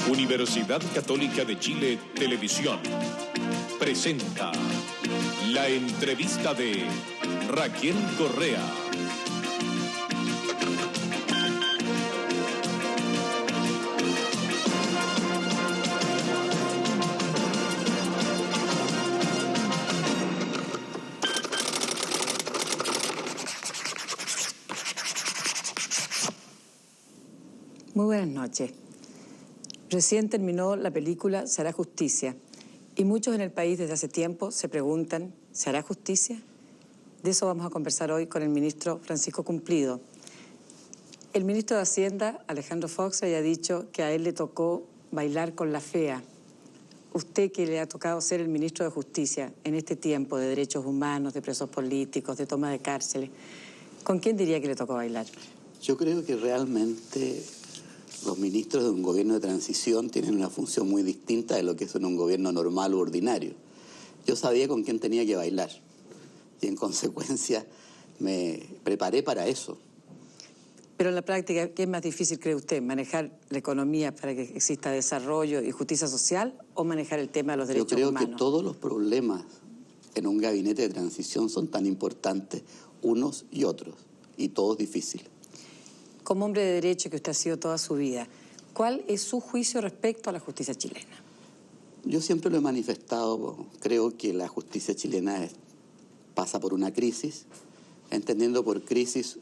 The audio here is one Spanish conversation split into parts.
Universidad Católica de Chile Televisión presenta la entrevista de Raquel Correa. Muy buenas noches. Recién terminó la película Se hará justicia y muchos en el país desde hace tiempo se preguntan, ¿se hará justicia? De eso vamos a conversar hoy con el ministro Francisco Cumplido. El ministro de Hacienda, Alejandro Fox, haya dicho que a él le tocó bailar con la fea. Usted, que le ha tocado ser el ministro de Justicia en este tiempo de derechos humanos, de presos políticos, de toma de cárceles, ¿con quién diría que le tocó bailar? Yo creo que realmente los ministros de un gobierno de transición tienen una función muy distinta de lo que es en un gobierno normal u ordinario. Yo sabía con quién tenía que bailar y en consecuencia me preparé para eso. Pero en la práctica, ¿qué es más difícil, cree usted? ¿Manejar la economía para que exista desarrollo y justicia social o manejar el tema de los derechos humanos? Yo creo que todos los problemas en un gabinete de transición son tan importantes, unos y otros, y todos difíciles. Como hombre de derecho que usted ha sido toda su vida, ¿cuál es su juicio respecto a la justicia chilena? Yo siempre lo he manifestado, creo que la justicia chilena pasa por una crisis, entendiendo por crisis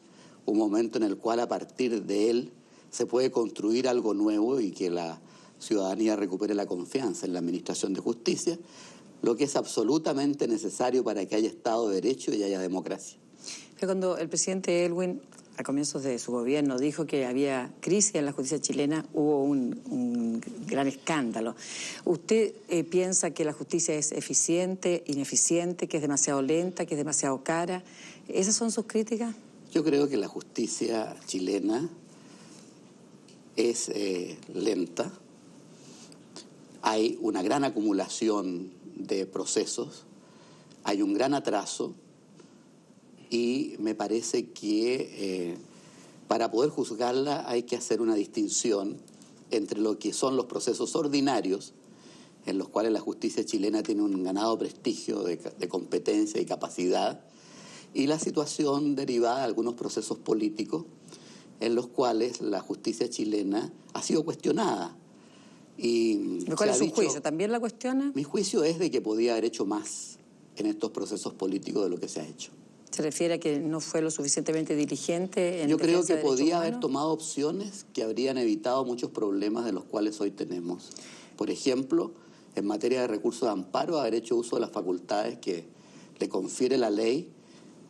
un momento en el cual a partir de él se puede construir algo nuevo y que la ciudadanía recupere la confianza en la administración de justicia, lo que es absolutamente necesario para que haya Estado de Derecho y haya democracia. Pero cuando el presidente Elwin, a comienzos de su gobierno, dijo que había crisis en la justicia chilena, hubo un gran escándalo. ¿Usted piensa que la justicia es eficiente, ineficiente, que es demasiado lenta, que es demasiado cara? ¿Esas son sus críticas? Yo creo que la justicia chilena es lenta. Hay una gran acumulación de procesos, hay un gran atraso. Y me parece que para poder juzgarla hay que hacer una distinción entre lo que son los procesos ordinarios, en los cuales la justicia chilena tiene un ganado prestigio de competencia y capacidad, y la situación derivada de algunos procesos políticos en los cuales la justicia chilena ha sido cuestionada. ¿Cuál es su juicio? ¿También la cuestiona? Mi juicio es de que podía haber hecho más en estos procesos políticos de lo que se ha hecho. ¿Se refiere a que no fue lo suficientemente diligente en Yo creo defensa que de derechos podía humanos? haber tomado opciones que habrían evitado muchos problemas de los cuales hoy tenemos. Por ejemplo, en materia de recursos de amparo, haber hecho uso de las facultades que le confiere la ley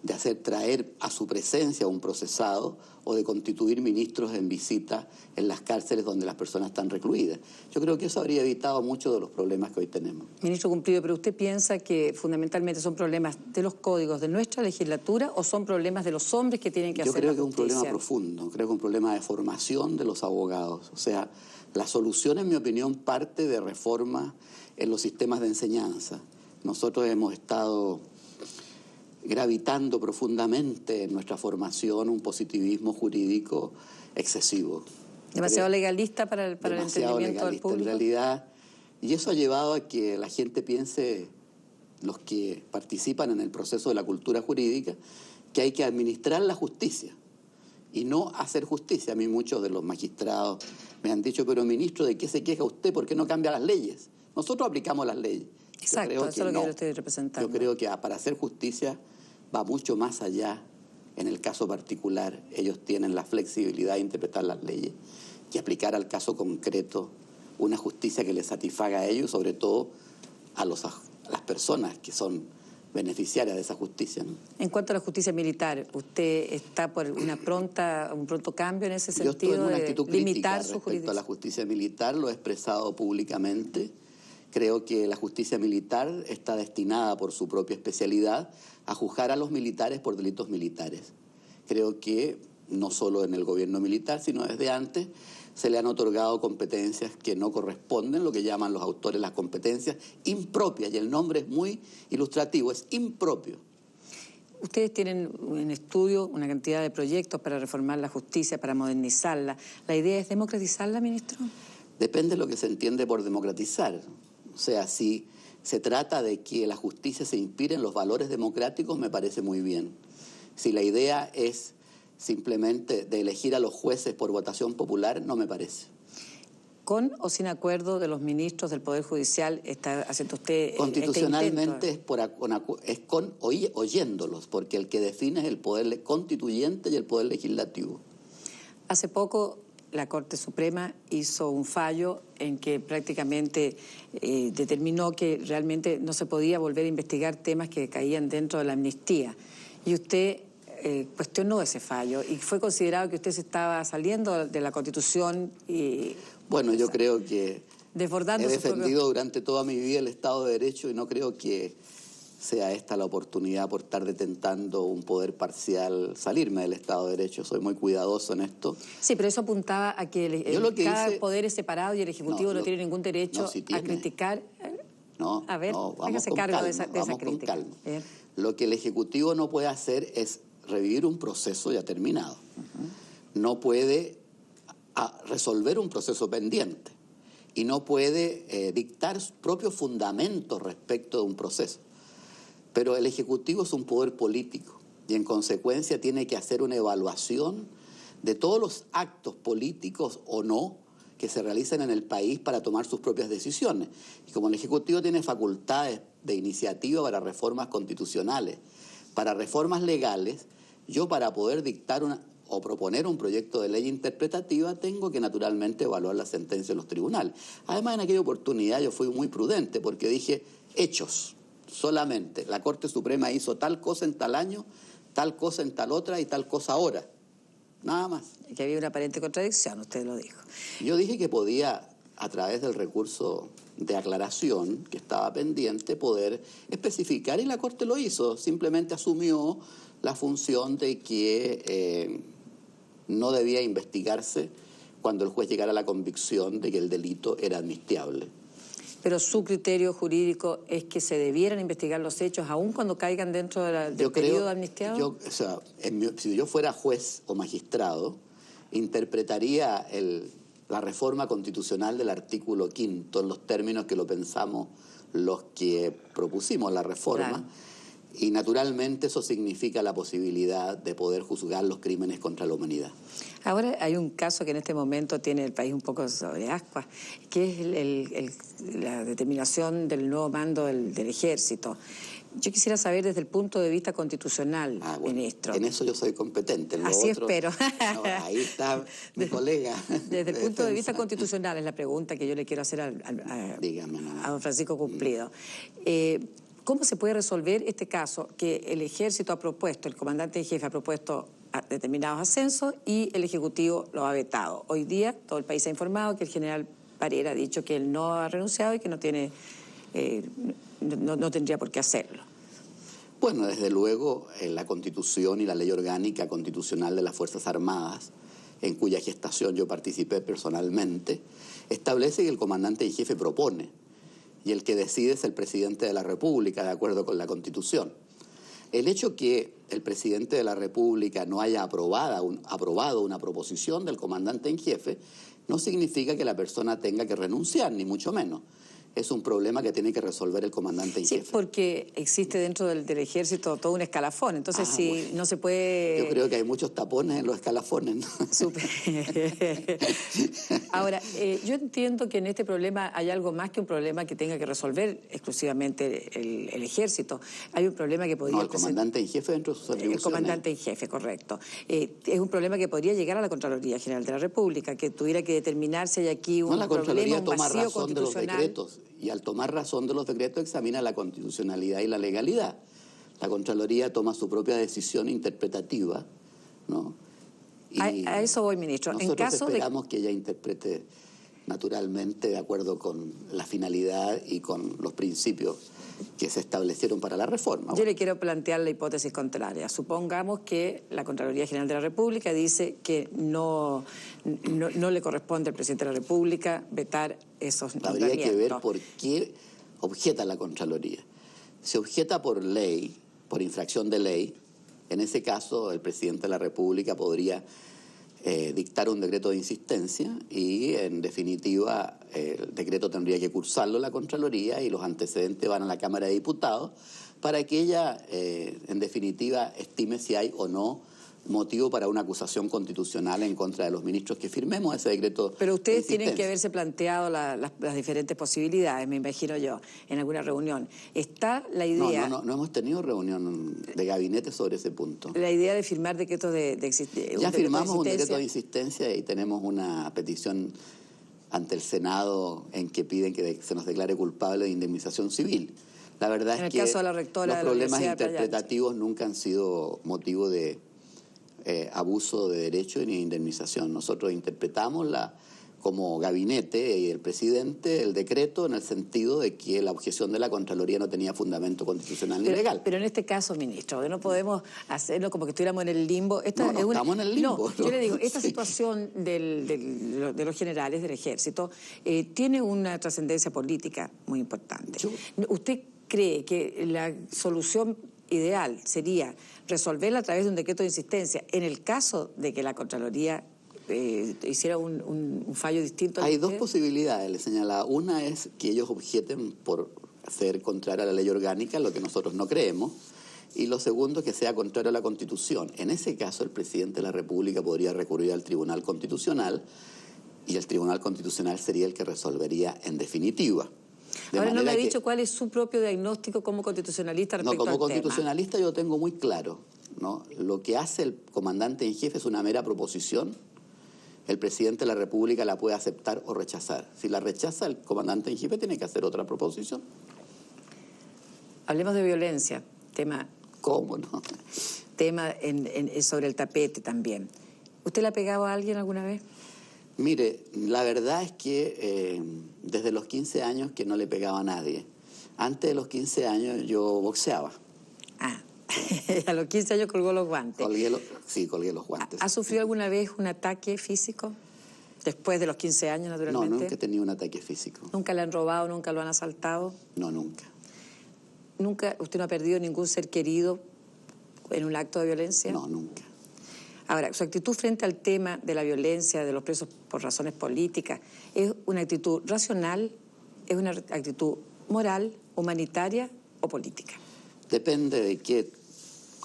de traer a su presencia a un procesado o de constituir ministros en visita en las cárceles donde las personas están recluidas. Yo creo que eso habría evitado muchos de los problemas que hoy tenemos. Ministro Cumplido, ¿pero usted piensa que fundamentalmente son problemas de los códigos de nuestra legislatura o son problemas de los hombres que tienen que hacer la justicia? Yo creo que es un problema profundo, creo que es un problema de formación de los abogados. O sea, la solución, en mi opinión, parte de reforma en los sistemas de enseñanza. Nosotros hemos estado gravitando profundamente en nuestra formación un positivismo jurídico excesivo. Demasiado legalista para el entendimiento del público. En realidad, y eso ha llevado a que la gente piense, los que participan en el proceso de la cultura jurídica, que hay que administrar la justicia y no hacer justicia. A mí muchos de los magistrados me han dicho, pero ministro, ¿de qué se queja usted? ¿Por qué no cambia las leyes? Nosotros aplicamos las leyes. Exacto, eso es lo que yo estoy representando. Yo creo que para hacer justicia va mucho más allá. En el caso particular, ellos tienen la flexibilidad de interpretar las leyes y aplicar al caso concreto una justicia que les satisfaga a ellos, sobre todo a las personas que son beneficiarias de esa justicia, ¿no? En cuanto a la justicia militar, ¿usted está por un pronto cambio en ese sentido? Yo estoy en una actitud de limitar crítica su respecto jurisdicción a la justicia militar, lo he expresado públicamente. Creo que la justicia militar está destinada por su propia especialidad a juzgar a los militares por delitos militares. Creo que no solo en el gobierno militar, sino desde antes, se le han otorgado competencias que no corresponden, lo que llaman los autores las competencias impropias, y el nombre es muy ilustrativo, es impropio. Ustedes tienen en estudio una cantidad de proyectos para reformar la justicia, para modernizarla. ¿La idea es democratizarla, ministro? Depende de lo que se entiende por democratizar. O sea, si se trata de que la justicia se inspire en los valores democráticos, me parece muy bien. Si la idea es simplemente de elegir a los jueces por votación popular, no me parece. ¿Con o sin acuerdo de los ministros del Poder Judicial está haciendo usted constitucionalmente este intento? es con oyéndolos, porque el que define es el poder constituyente y el poder legislativo. Hace poco la Corte Suprema hizo un fallo en que prácticamente determinó que realmente no se podía volver a investigar temas que caían dentro de la amnistía. Y usted cuestionó ese fallo y fue considerado que usted se estaba saliendo de la Constitución y... Bueno, yo creo que desbordando he defendido durante toda mi vida el Estado de Derecho y no creo que sea esta la oportunidad por estar detentando un poder parcial salirme del Estado de Derecho. Soy muy cuidadoso en esto. Sí, pero eso apuntaba a que cada poder es separado y el Ejecutivo no tiene ningún derecho a criticar. A ver, hágase cargo de esa crítica. Con calma. Lo que el Ejecutivo no puede hacer es revivir un proceso ya terminado. No puede resolver un proceso pendiente y no puede dictar sus propios fundamentos respecto de un proceso. Pero el Ejecutivo es un poder político y en consecuencia tiene que hacer una evaluación de todos los actos políticos o no que se realizan en el país para tomar sus propias decisiones. Y como el Ejecutivo tiene facultades de iniciativa para reformas constitucionales, para reformas legales, yo para poder dictar o proponer un proyecto de ley interpretativa tengo que naturalmente evaluar la sentencia en los tribunales. Además, en aquella oportunidad yo fui muy prudente porque dije hechos solamente. La Corte Suprema hizo tal cosa en tal año, tal cosa en tal otra y tal cosa ahora. Nada más. Que había una aparente contradicción, usted lo dijo. Yo dije que podía, a través del recurso de aclaración que estaba pendiente, poder especificar y la Corte lo hizo. Simplemente asumió la función de que no debía investigarse cuando el juez llegara a la convicción de que el delito era admitiable. Pero su criterio jurídico es que se debieran investigar los hechos aun cuando caigan dentro del periodo amnistiado. Si yo fuera juez o magistrado, interpretaría la reforma constitucional del artículo 5 en los términos que lo pensamos los que propusimos la reforma. Claro. Y naturalmente eso significa la posibilidad de poder juzgar los crímenes contra la humanidad. Ahora hay un caso que en este momento tiene el país un poco sobre ascuas, que es la determinación del nuevo mando del Ejército. Yo quisiera saber desde el punto de vista constitucional, ministro. En eso yo soy competente. Así espero. Ahí está mi colega. Desde el punto de vista constitucional es la pregunta que yo le quiero hacer a don Francisco Cumplido. ¿Cómo se puede resolver este caso que el Ejército ha propuesto, el comandante en jefe ha propuesto determinados ascensos y el Ejecutivo lo ha vetado? Hoy día todo el país ha informado que el general Parera ha dicho que él no ha renunciado y que no tendría por qué hacerlo. Bueno, desde luego la Constitución y la Ley Orgánica Constitucional de las Fuerzas Armadas, en cuya gestación yo participé personalmente, establece que el comandante en jefe propone y el que decide es el presidente de la República, de acuerdo con la Constitución. El hecho que el presidente de la República no haya aprobado una proposición del comandante en jefe no significa que la persona tenga que renunciar, ni mucho menos. Es un problema que tiene que resolver el comandante en jefe. Sí, porque existe dentro del Ejército todo un escalafón, entonces no se puede... Yo creo que hay muchos tapones en los escalafones, ¿no? Súper. Ahora, yo entiendo que en este problema hay algo más que un problema que tenga que resolver exclusivamente el Ejército. Hay un problema que podría... No, el comandante en jefe dentro de sus atribuciones. El comandante en jefe, correcto. Es un problema que podría llegar a la Contraloría General de la República, que tuviera que determinar si hay aquí un problema, un vacío constitucional. Y al tomar razón de los decretos examina la constitucionalidad y la legalidad. La Contraloría toma su propia decisión interpretativa, ¿no? Y a eso voy, ministro. Nosotros esperamos que ella interprete naturalmente de acuerdo con la finalidad y con los principios que se establecieron para la reforma. Yo le quiero plantear la hipótesis contraria. Supongamos que la Contraloría General de la República dice que no le corresponde al presidente de la República vetar esos nombramientos. Habría que ver por qué objeta la Contraloría. Si objeta por ley, por infracción de ley, en ese caso el presidente de la República podría dictar un decreto de insistencia y, en definitiva, el decreto tendría que cursarlo la Contraloría y los antecedentes van a la Cámara de Diputados para que ella, en definitiva, estime si hay o no motivo para una acusación constitucional en contra de los ministros que firmemos ese decreto. Pero ustedes tienen que haberse planteado las diferentes posibilidades, me imagino yo, en alguna reunión. ¿Está la idea? No hemos tenido reunión de gabinete sobre ese punto. La idea de firmar decretos de Ya firmamos un decreto de insistencia y tenemos una petición ante el Senado en que piden que se nos declare culpable de indemnización civil. La verdad es que caso de la rectora los problemas interpretativos nunca han sido motivo de abuso de derecho ni de indemnización. Nosotros interpretamos como gabinete y el presidente el decreto en el sentido de que la objeción de la Contraloría no tenía fundamento constitucional ni legal. Pero en este caso, ministro, no podemos hacerlo como que estuviéramos en el limbo. Estamos en el limbo. Yo le digo, esta situación de los generales del ejército tiene una trascendencia política muy importante. ¿Usted cree que la solución ideal sería resolverla a través de un decreto de insistencia en el caso de que la Contraloría hiciera un fallo distinto? Hay dos posibilidades, le señalaba. Una es que ellos objeten por ser contrario a la ley orgánica, lo que nosotros no creemos, y lo segundo, que sea contrario a la Constitución. En ese caso, el presidente de la República podría recurrir al Tribunal Constitucional y el Tribunal Constitucional sería el que resolvería en definitiva. Ahora no me ha dicho cuál es su propio diagnóstico como constitucionalista respecto al tema. No, como constitucionalista yo tengo muy claro, ¿no? Lo que hace el comandante en jefe es una mera proposición. El presidente de la República la puede aceptar o rechazar. Si la rechaza, el comandante en jefe tiene que hacer otra proposición. Hablemos de violencia, tema... ¿Cómo no? Tema sobre el tapete también. ¿Usted le ha pegado a alguien alguna vez? Mire, la verdad es que desde los 15 años que no le pegaba a nadie. Antes de los 15 años yo boxeaba. A los 15 años colgó los guantes. Colgué los guantes. ¿Ha sufrido alguna vez un ataque físico? Después de los 15 años, naturalmente. No, nunca he tenido un ataque físico. ¿Nunca le han robado, nunca lo han asaltado? No, nunca. ¿Nunca usted no ha perdido ningún ser querido en un acto de violencia? No, nunca. Ahora, su actitud frente al tema de la violencia de los presos por razones políticas, ¿es una actitud racional, es una actitud moral, humanitaria o política? Depende de qué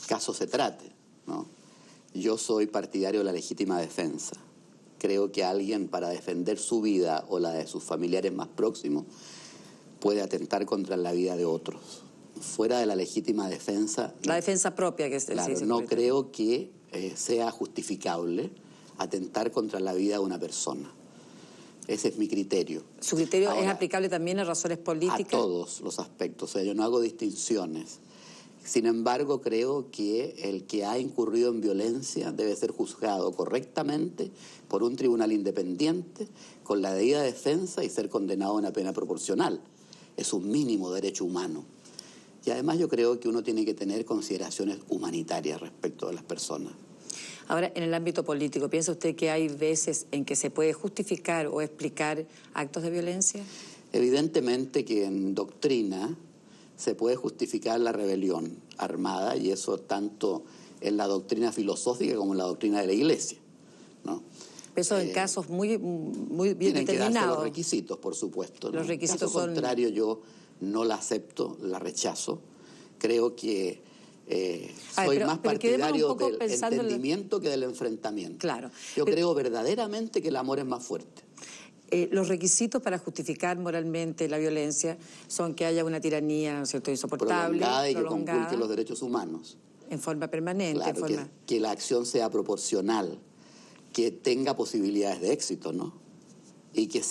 caso se trate, ¿no? Yo soy partidario de la legítima defensa. Creo que alguien, para defender su vida o la de sus familiares más próximos, puede atentar contra la vida de otros. Fuera de la legítima defensa... La defensa propia, que es claro, no creo que sea justificable atentar contra la vida de una persona. Ese es mi criterio. ¿Su criterio es aplicable también a razones políticas? A todos los aspectos. O sea, yo no hago distinciones. Sin embargo, creo que el que ha incurrido en violencia debe ser juzgado correctamente por un tribunal independiente, con la debida defensa y ser condenado a una pena proporcional. Es un mínimo derecho humano. Y además yo creo que uno tiene que tener consideraciones humanitarias respecto de las personas. Ahora, en el ámbito político, ¿piensa usted que hay veces en que se puede justificar o explicar actos de violencia? Evidentemente que en doctrina se puede justificar la rebelión armada, y eso tanto en la doctrina filosófica como en la doctrina de la Iglesia, ¿no? Eso en casos muy bien tienen determinados. Que darse los requisitos, por supuesto, ¿no? Los requisitos en caso contrario, yo no la acepto, la rechazo. Creo que soy más partidario del entendimiento que del enfrentamiento. Claro. Yo creo verdaderamente que el amor es más fuerte. Los requisitos para justificar moralmente la violencia son que haya una tiranía, ¿no es cierto?, insoportable, prolongada y que conculque los derechos humanos. En forma permanente. Claro, que la acción sea proporcional, que tenga posibilidades de éxito, ¿no? Y que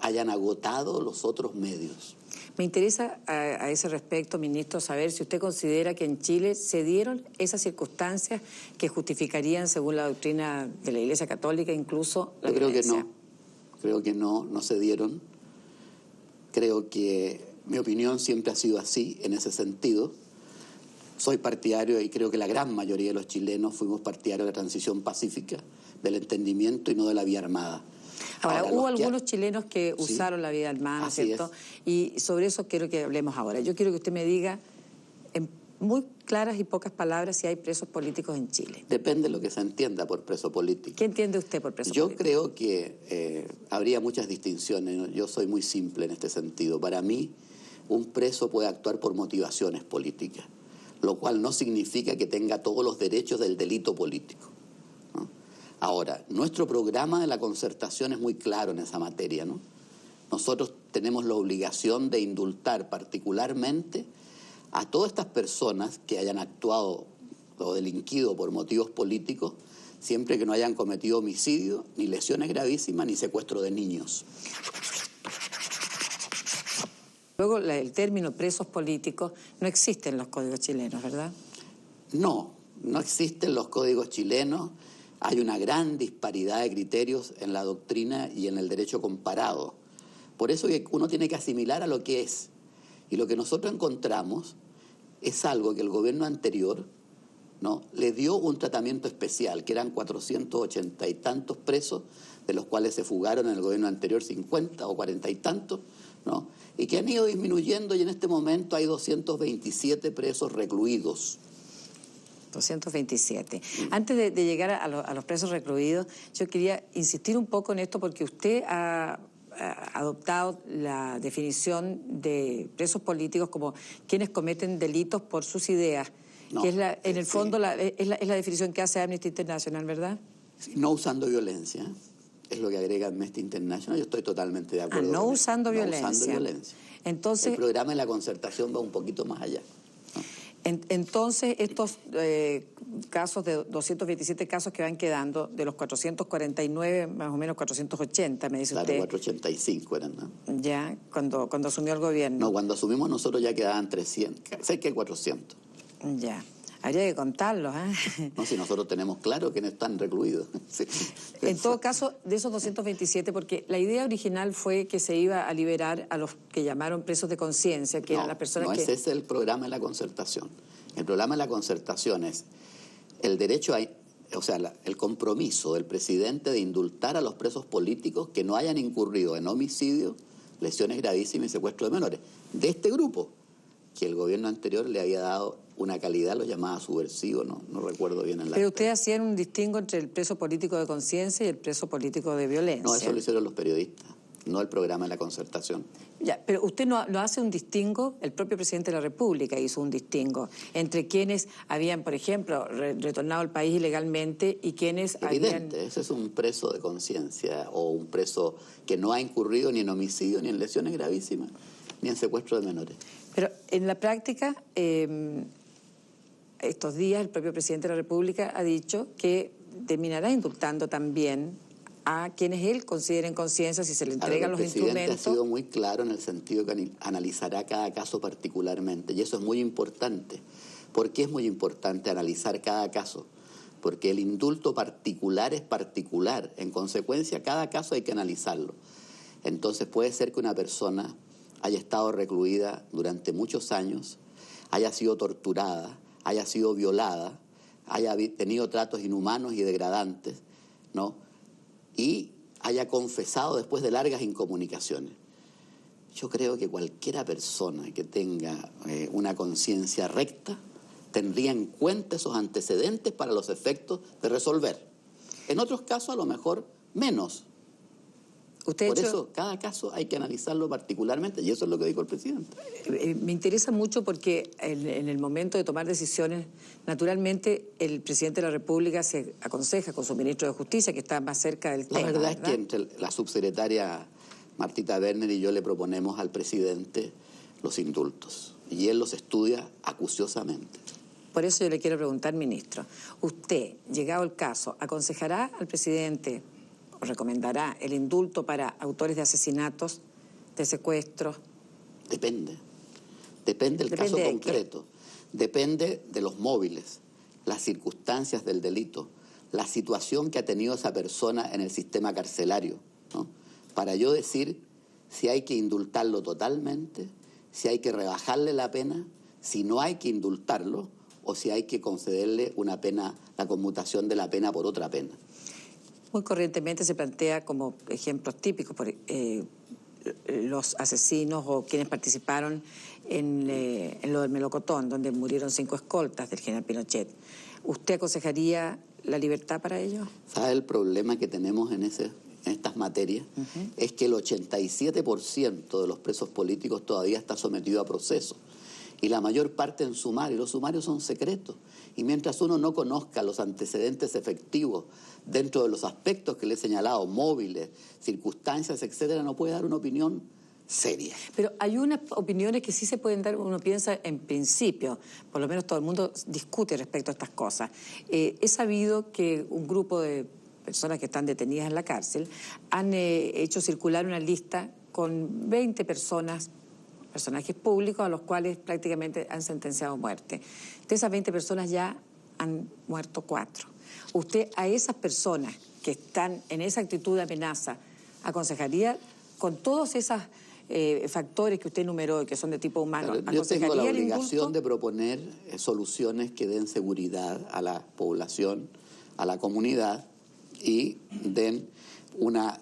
hayan agotado los otros medios. Me interesa a ese respecto, ministro, saber si usted considera que en Chile se dieron esas circunstancias que justificarían, según la doctrina de la Iglesia Católica, incluso la violencia. Creo que no. Creo que no se dieron. Creo que mi opinión siempre ha sido así, en ese sentido. Soy partidario, y creo que la gran mayoría de los chilenos fuimos partidarios de la transición pacífica, del entendimiento y no de la vía armada. Ahora hubo algunos chilenos que usaron la vía armada, ¿no es cierto? Y sobre eso quiero que hablemos ahora. Yo quiero que usted me diga, muy claras y pocas palabras si hay presos políticos en Chile. Depende de lo que se entienda por preso político. ¿Qué entiende usted por preso Yo político? creo que habría muchas distinciones, ¿no? Yo soy muy simple en este sentido. Para mí, un preso puede actuar por motivaciones políticas, lo cual no significa que tenga todos los derechos del delito político, ¿no? Ahora, nuestro programa de la concertación es muy claro en esa materia, ¿no? Nosotros tenemos la obligación de indultar particularmente a todas estas personas que hayan actuado o delinquido por motivos políticos, siempre que no hayan cometido homicidio, ni lesiones gravísimas, ni secuestro de niños. Luego, el término presos políticos no existe en los códigos chilenos, ¿verdad? No, no existen los códigos chilenos. Hay una gran disparidad de criterios en la doctrina y en el derecho comparado. Por eso que uno tiene que asimilar a lo que es. Y lo que nosotros encontramos es algo que el gobierno anterior, ¿no?, le dio un tratamiento especial, que eran 480 y tantos presos, de los cuales se fugaron en el gobierno anterior 50 o 40 y tantos, ¿no?, y que han ido disminuyendo, y en este momento hay 227 presos recluidos. 227. Antes de llegar a los presos recluidos, yo quería insistir un poco en esto porque usted ha adoptado la definición de presos políticos como quienes cometen delitos por sus ideas, No, que es en el fondo sí. es la definición que hace Amnesty International, ¿verdad? No usando violencia, es lo que agrega Amnesty International. Yo estoy totalmente de acuerdo. No con usando eso. violencia. No usando violencia. Entonces, el programa de la concertación va un poquito más allá, ¿no? Entonces, estos casos de 227 casos que van quedando, de los 449, más o menos 480, me dice Claro, usted. 485 eran, ¿no? Ya, cuando asumió el gobierno. No, cuando asumimos nosotros ya quedaban 300, cerca de 400. Ya, habría que contarlos, ¿eh? No, si nosotros tenemos claro que no están recluidos. Sí. En todo caso, de esos 227, porque la idea original fue que se iba a liberar a los que llamaron presos de conciencia, que eran las personas no que... ese es el programa de la concertación. El programa de la concertación es el derecho a, o sea, el compromiso del presidente de indultar a los presos políticos que no hayan incurrido en homicidio, lesiones gravísimas y secuestro de menores. De este grupo, que el gobierno anterior le había dado una calidad, lo llamaba subversivo, no recuerdo bien en la... Pero ustedes hacían un distingo entre el preso político de conciencia y el preso político de violencia. No, eso lo hicieron los periodistas, no el programa de la concertación. Ya, pero usted no hace un distingo, el propio presidente de la República hizo un distingo entre quienes habían, por ejemplo, retornado al país ilegalmente y quienes Evidente, habían... ese es un preso de conciencia o un preso que no ha incurrido ni en homicidio, ni en lesiones gravísimas, ni en secuestro de menores. Pero en la práctica, estos días el propio presidente de la República ha dicho que terminará indultando también a quienes él considere en conciencia si se le entregan los instrumentos. El presidente ha sido muy claro en el sentido que analizará cada caso particularmente, y eso es muy importante. ¿Por qué es muy importante analizar cada caso? Porque el indulto particular es particular, en consecuencia cada caso hay que analizarlo. Entonces puede ser que una persona haya estado recluida durante muchos años, haya sido torturada, haya sido violada, haya tenido tratos inhumanos y degradantes, ¿no?, y haya confesado después de largas incomunicaciones. Yo creo que cualquiera persona que tenga una conciencia recta tendría en cuenta esos antecedentes para los efectos de resolver. En otros casos, a lo mejor, menos. Por eso, cada caso hay que analizarlo particularmente, y eso es lo que dijo el presidente. Me interesa mucho porque en el momento de tomar decisiones, naturalmente, el presidente de la República se aconseja con su ministro de Justicia, que está más cerca del tema. La verdad es que entre la subsecretaria Martita Werner y yo le proponemos al presidente los indultos, y él los estudia acuciosamente. Por eso yo le quiero preguntar, ministro, usted, llegado el caso, ¿aconsejará al presidente o recomendará el indulto para autores de asesinatos, de secuestros? Depende del caso concreto. Depende de los móviles, las circunstancias del delito, la situación que ha tenido esa persona en el sistema carcelario, ¿no?, para yo decir si hay que indultarlo totalmente, si hay que rebajarle la pena, si no hay que indultarlo o si hay que concederle una pena, la conmutación de la pena por otra pena. Muy corrientemente se plantea como ejemplos típicos los asesinos o quienes participaron en lo del Melocotón, donde murieron 5 escoltas del general Pinochet. ¿Usted aconsejaría la libertad para ellos? ¿Sabe el problema que tenemos en estas materias? Es que el 87% de los presos políticos todavía está sometido a proceso. Y la mayor parte en sumario. Los sumarios son secretos. Y mientras uno no conozca los antecedentes efectivos dentro de los aspectos que le he señalado, móviles, circunstancias, etcétera, no puede dar una opinión seria. Pero hay unas opiniones que sí se pueden dar, uno piensa en principio, por lo menos todo el mundo discute respecto a estas cosas. He sabido que un grupo de personas que están detenidas en la cárcel han hecho circular una lista con 20 personajes públicos a los cuales prácticamente han sentenciado a muerte. De esas 20 personas ya han muerto 4. ¿Usted a esas personas que están en esa actitud de amenaza aconsejaría, con todos esos factores que usted enumeró y que son de tipo humano, yo tengo la obligación indulto? de proponer soluciones que den seguridad a la población, a la comunidad, y den una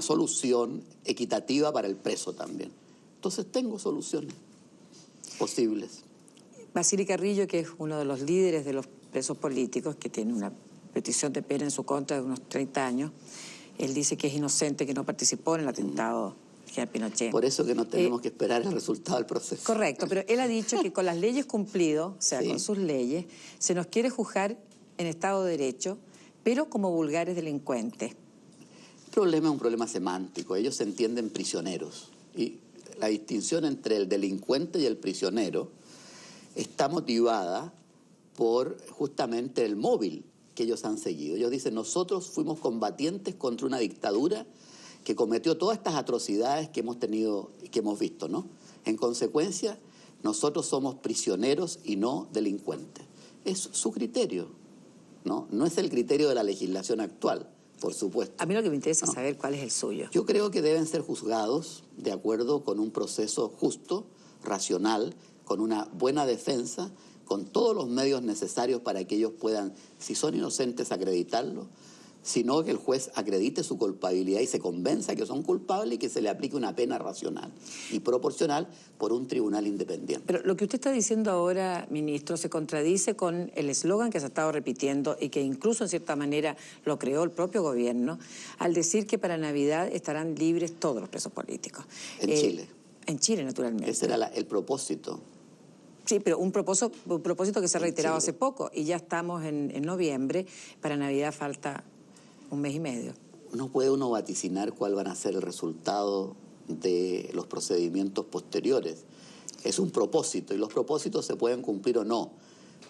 solución equitativa para el preso también. Entonces tengo soluciones posibles. Basili Carrillo, que es uno de los líderes de los presos políticos, que tiene una petición de pena en su contra de unos 30 años, él dice que es inocente, que no participó en el atentado del general Pinochet. Por eso que no tenemos que esperar el resultado del proceso. Correcto, pero él ha dicho que con las leyes cumplidas, o sea, con sus leyes, se nos quiere juzgar en Estado de Derecho, pero como vulgares delincuentes. El problema es un problema semántico. Ellos se entienden prisioneros. Y la distinción entre el delincuente y el prisionero está motivada por justamente el móvil que ellos han seguido. Ellos dicen, nosotros fuimos combatientes contra una dictadura que cometió todas estas atrocidades que hemos tenido y que hemos visto, ¿no? En consecuencia, nosotros somos prisioneros y no delincuentes. Es su criterio, ¿no? No es el criterio de la legislación actual, por supuesto. A mí lo que me interesa es saber cuál es el suyo. Yo creo que deben ser juzgados de acuerdo con un proceso justo, racional, con una buena defensa, con todos los medios necesarios para que ellos puedan, si son inocentes, acreditarlo, sino que el juez acredite su culpabilidad y se convenza que son culpables y que se le aplique una pena racional y proporcional por un tribunal independiente. Pero lo que usted está diciendo ahora, ministro, se contradice con el eslogan que se ha estado repitiendo y que incluso en cierta manera lo creó el propio gobierno, al decir que para Navidad estarán libres todos los presos políticos. En Chile. En Chile, naturalmente. Ese era el propósito. Sí, pero un propósito que se ha reiterado hace poco y ya estamos en noviembre. Para Navidad falta un mes y medio. No puede uno vaticinar cuál van a ser el resultado de los procedimientos posteriores. Es un propósito y los propósitos se pueden cumplir o no.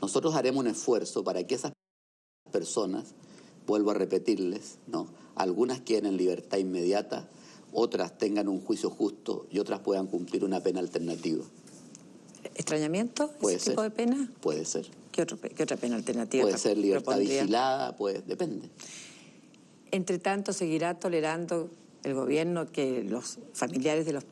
Nosotros haremos un esfuerzo para que esas personas, vuelvo a repetirles, ¿no? Algunas queden en libertad inmediata, otras tengan un juicio justo y otras puedan cumplir una pena alternativa. ¿Extrañamiento? Puede ¿Ese ser. tipo de pena? Puede ser. ¿Qué otra pena alternativa? Puede ser libertad propondría? vigilada, depende. Entre tanto, ¿seguirá tolerando el gobierno que los familiares de los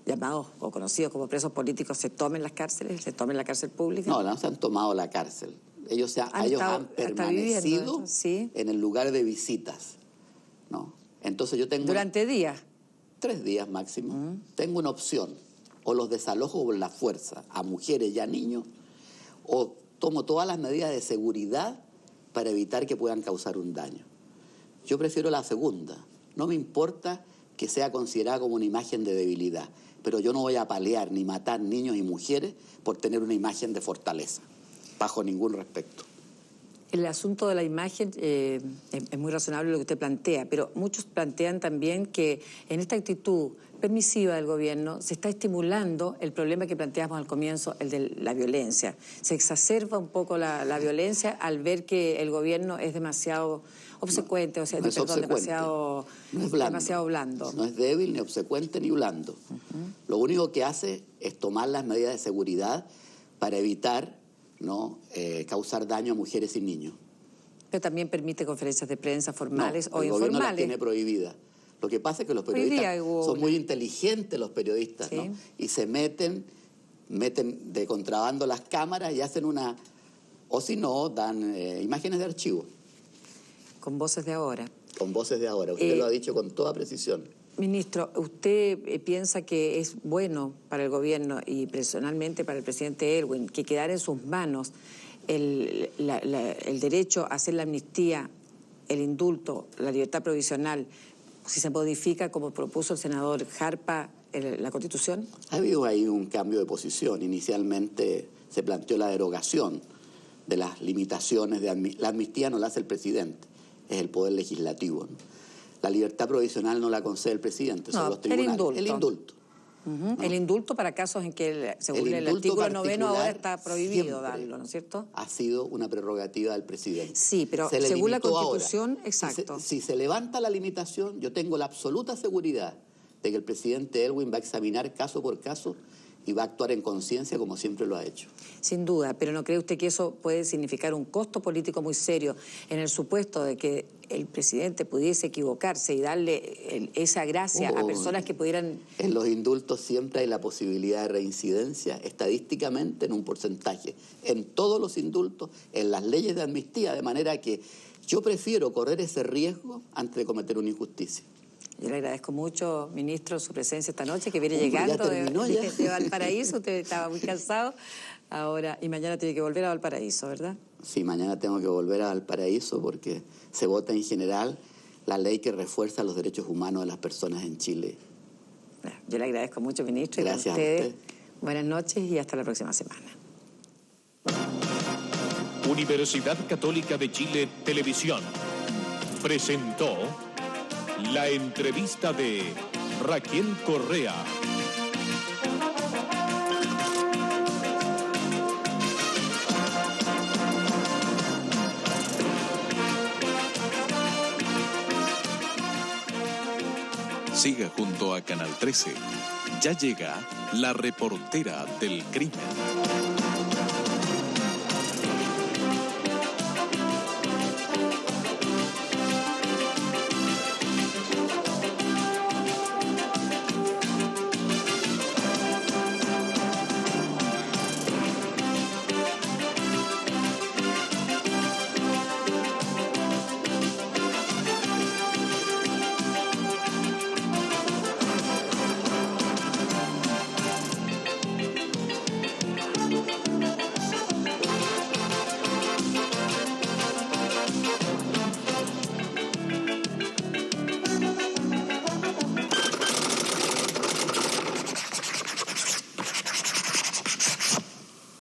llamados o conocidos como presos políticos se tomen las cárceles, se tomen la cárcel pública? No se han tomado la cárcel. Ellos han permanecido en el lugar de visitas, ¿no? Entonces yo tengo... ¿Durante días? 3 días máximo. Tengo una opción. O los desalojo por la fuerza a mujeres y a niños, o tomo todas las medidas de seguridad para evitar que puedan causar un daño. Yo prefiero la segunda. No me importa que sea considerada como una imagen de debilidad, pero yo no voy a apalear ni matar niños y mujeres por tener una imagen de fortaleza, bajo ningún respecto. El asunto de la imagen es muy razonable lo que usted plantea, pero muchos plantean también que en esta actitud permisiva del gobierno se está estimulando el problema que planteamos al comienzo, el de la violencia. Se exacerba un poco la violencia al ver que el gobierno es demasiado obsecuente, demasiado blando. No es débil, ni obsecuente, ni blando. Lo único que hace es tomar las medidas de seguridad para evitar causar daño a mujeres y niños. Pero también permite conferencias de prensa formales o informales. El gobierno las tiene prohibidas. Lo que pasa es que los periodistas son muy inteligentes, los periodistas, ¿sí? ¿No? Y se meten de contrabando las cámaras y hacen o si no, dan imágenes de archivo. Con Voces de Ahora. con voces de ahora. Usted lo ha dicho con toda precisión. Ministro, ¿usted piensa que es bueno para el gobierno y personalmente para el presidente Elwin que quedara en sus manos el derecho a hacer la amnistía, el indulto, la libertad provisional, si se modifica como propuso el senador Jarpa la Constitución? Ha habido ahí un cambio de posición. Inicialmente se planteó la derogación de las limitaciones de la amnistía no la hace el presidente, es el poder legislativo, ¿no? La libertad provisional no la concede el presidente, son los tribunales. El indulto. ¿No? El indulto para casos en que, según el artículo 9 ahora está prohibido darlo, ¿no es cierto? Ha sido una prerrogativa del presidente. Sí, pero según la Constitución, ahora, exacto. Si se levanta la limitación, yo tengo la absoluta seguridad de que el presidente Elwin va a examinar caso por caso y va a actuar en conciencia como siempre lo ha hecho. Sin duda, pero ¿no cree usted que eso puede significar un costo político muy serio en el supuesto de que el presidente pudiese equivocarse y darle esa gracia a personas que pudieran... En los indultos siempre hay la posibilidad de reincidencia, estadísticamente en un porcentaje. En todos los indultos, en las leyes de amnistía, de manera que yo prefiero correr ese riesgo antes de cometer una injusticia. Yo le agradezco mucho, ministro, su presencia esta noche, que viene llegando de Valparaíso. Usted estaba muy cansado ahora y mañana tiene que volver a Valparaíso, ¿verdad? Sí, mañana tengo que volver a Valparaíso porque se vota en general la ley que refuerza los derechos humanos de las personas en Chile. Yo le agradezco mucho, ministro. Gracias y a ustedes. a usted. Buenas noches y hasta la próxima semana. Universidad Católica de Chile Televisión presentó la entrevista de Raquel Correa. Siga junto a Canal 13. Ya llega la reportera del crimen.